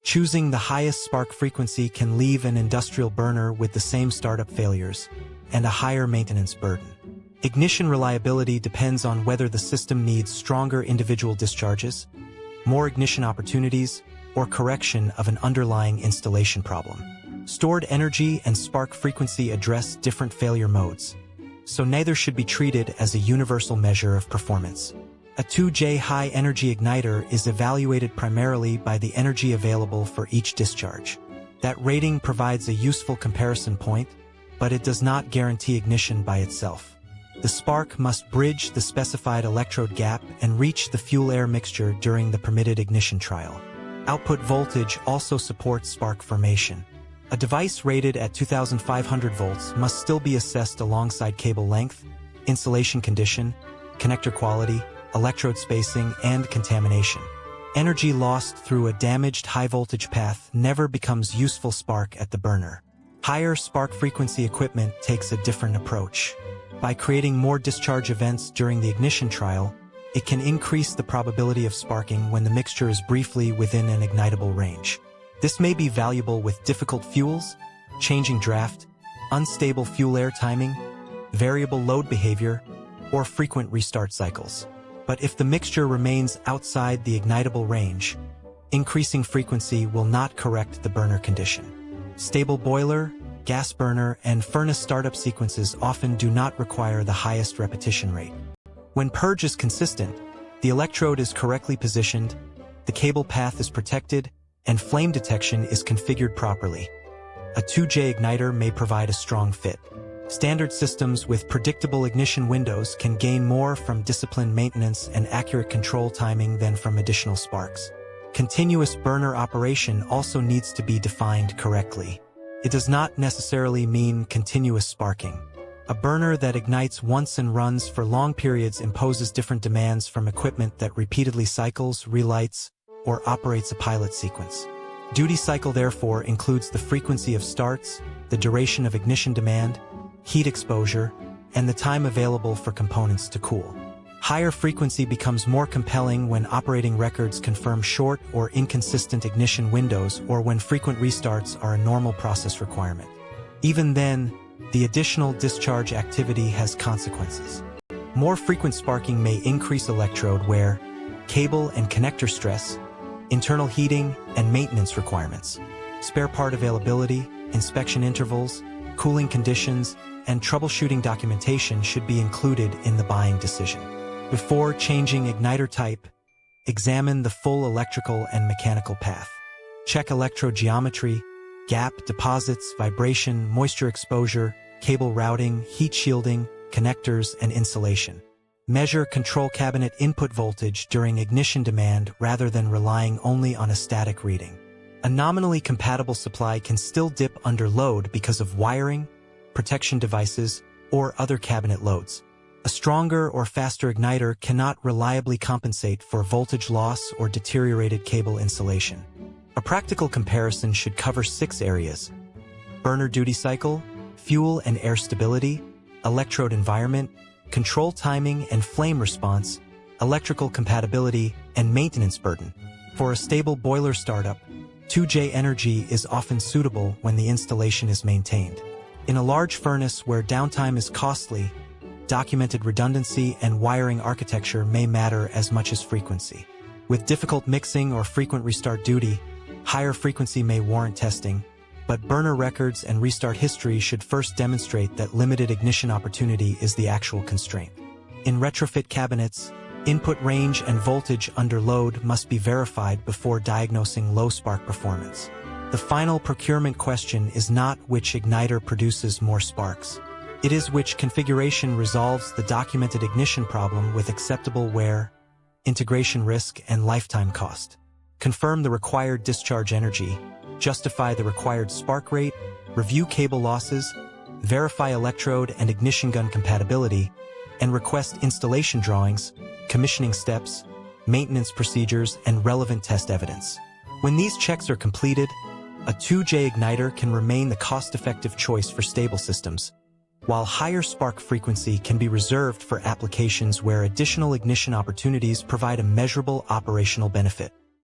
Choosing the highest spark frequency can leave an industrial burner with the same startup failures and a higher maintenance burden. Ignition reliability depends on whether the system needs stronger individual discharges, more ignition opportunities, or correction of an underlying installation problem. Stored energy and spark frequency address different failure modes, so neither should be treated as a universal measure of performance. A 2J high-energy igniter is evaluated primarily by the energy available for each discharge. That rating provides a useful comparison point, but it does not guarantee ignition by itself. The spark must bridge the specified electrode gap and reach the fuel-air mixture during the permitted ignition trial. Output voltage also supports spark formation. A device rated at 2,500 volts must still be assessed alongside cable length, insulation condition, connector quality, electrode spacing, and contamination. Energy lost through a damaged high-voltage path never becomes useful spark at the burner. Higher spark frequency equipment takes a different approach. By creating more discharge events during the ignition trial, it can increase the probability of sparking when the mixture is briefly within an ignitable range. This may be valuable with difficult fuels, changing draft, unstable fuel-air timing, variable load behavior, or frequent restart cycles. But if the mixture remains outside the ignitable range, increasing frequency will not correct the burner condition. Stable boiler, gas burner, and furnace startup sequences often do not require the highest repetition rate. When purge is consistent, the electrode is correctly positioned, the cable path is protected, and flame detection is configured properly. A 2J igniter may provide a strong fit. Standard systems with predictable ignition windows can gain more from disciplined maintenance and accurate control timing than from additional sparks. Continuous burner operation also needs to be defined correctly. It does not necessarily mean continuous sparking. A burner that ignites once and runs for long periods imposes different demands from equipment that repeatedly cycles, relights, or operates a pilot sequence. Duty cycle therefore includes the frequency of starts, the duration of ignition demand, heat exposure, and the time available for components to cool. Higher frequency becomes more compelling when operating records confirm short or inconsistent ignition windows or when frequent restarts are a normal process requirement. Even then, the additional discharge activity has consequences. More frequent sparking may increase electrode wear, cable and connector stress, internal heating and maintenance requirements, spare part availability, inspection intervals, cooling conditions, and troubleshooting documentation should be included in the buying decision. Before changing igniter type, examine the full electrical and mechanical path. Check electrode geometry, gap, deposits, vibration, moisture exposure, cable routing, heat shielding, connectors, and insulation. Measure control cabinet input voltage during ignition demand rather than relying only on a static reading. A nominally compatible supply can still dip under load because of wiring, protection devices, or other cabinet loads. A stronger or faster igniter cannot reliably compensate for voltage loss or deteriorated cable insulation. A practical comparison should cover 6 areas: burner duty cycle, fuel and air stability, electrode environment, control timing and flame response, electrical compatibility, and maintenance burden. For a stable boiler startup, 2J energy is often suitable when the installation is maintained. In a large furnace where downtime is costly, documented redundancy and wiring architecture may matter as much as frequency. With difficult mixing or frequent restart duty, higher frequency may warrant testing, but burner records and restart history should first demonstrate that limited ignition opportunity is the actual constraint. In retrofit cabinets, input range and voltage under load must be verified before diagnosing low spark performance. The final procurement question is not which igniter produces more sparks. It is which configuration resolves the documented ignition problem with acceptable wear, integration risk, and lifetime cost. Confirm the required discharge energy, justify the required spark rate, review cable losses, verify electrode and ignition gun compatibility, and request installation drawings, commissioning steps, maintenance procedures, and relevant test evidence. When these checks are completed, a 2J igniter can remain the cost-effective choice for stable systems, while higher spark frequency can be reserved for applications where additional ignition opportunities provide a measurable operational benefit.